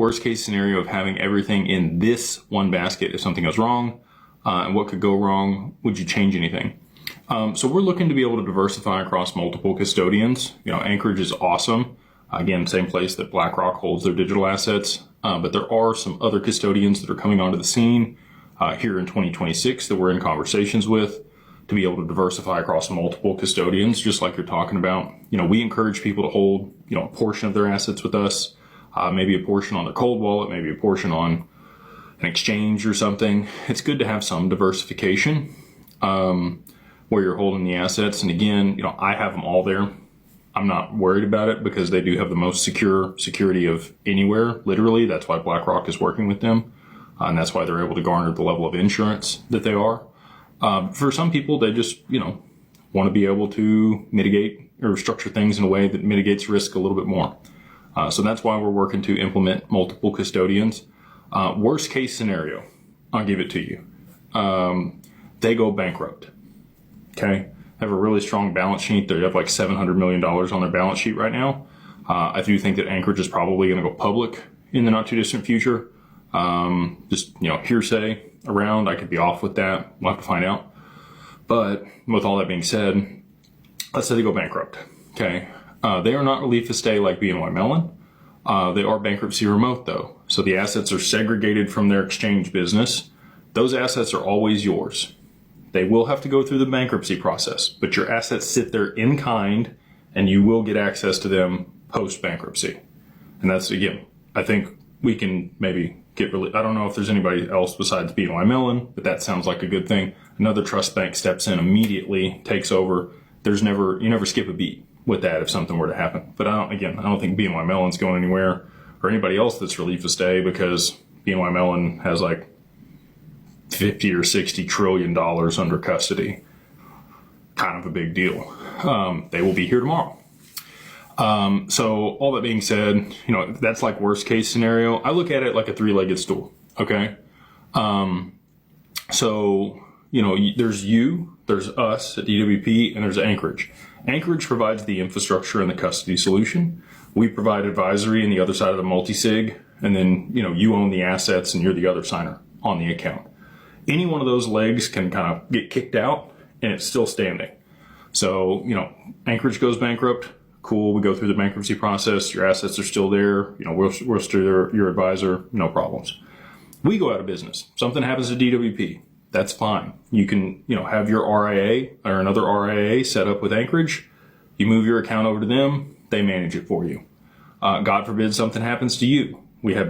worst case scenario of having everything in this one basket if something goes wrong? And what could go wrong? Would you change anything? So we're looking to be able to diversify across multiple custodians. Anchorage is awesome. Again, same place that BlackRock holds their digital assets. But there are some other custodians that are coming onto the scene here in 2026 that we're in conversations with to be able to diversify across multiple custodians, just like you're talking about. We encourage people to hold, a portion of their assets with us, maybe a portion on their cold wallet, maybe a portion on an exchange or something. It's good to have some diversification where you're holding the assets. And again, I have them all there. I'm not worried about it because they do have the most security of anywhere, literally. That's why BlackRock is working with them. And that's why they're able to garner the level of insurance that they are. For some people, they just, want to be able to mitigate or structure things in a way that mitigates risk a little bit more. So that's why we're working to implement multiple custodians. Worst case scenario, I'll give it to you. They go bankrupt. Okay. They have a really strong balance sheet. They have like $700 million on their balance sheet right now. I do think that Anchorage is probably going to go public in the not too distant future. Just, hearsay around. I could be off with that. We'll have to find out. But with all that being said, let's say they go bankrupt. Okay. They are not relief estate like BNY Mellon. They are bankruptcy remote though. So the assets are segregated from their exchange business. Those assets are always yours. They will have to go through the bankruptcy process, but your assets sit there in kind and you will get access to them post bankruptcy. And that's, again, I think we can maybe get really, I don't know if there's anybody else besides BNY Mellon, but that sounds like a good thing. Another trust bank steps in immediately, takes over. You never skip a beat with that if something were to happen. But I don't think BNY Mellon's going anywhere or anybody else that's relief estate because BNY Mellon has like 50 or 60 trillion dollars under custody. Kind of a big deal. They will be here tomorrow. So all that being said, that's like worst case scenario. I look at it like a three-legged stool. Okay. There's there's us at DWP, and there's Anchorage. Anchorage provides the infrastructure and the custody solution. We provide advisory on the other side of the multi-sig, and then, you own the assets and you're the other signer on the account. Any one of those legs can kind of get kicked out and it's still standing. So, Anchorage goes bankrupt. Cool. We go through the bankruptcy process. Your assets are still there. We're still your advisor. No problems. We go out of business. Something happens to DWP. That's fine. You can, have your RIA or another RIA set up with Anchorage. You move your account over to them. They manage it for you. God forbid something happens to you. We have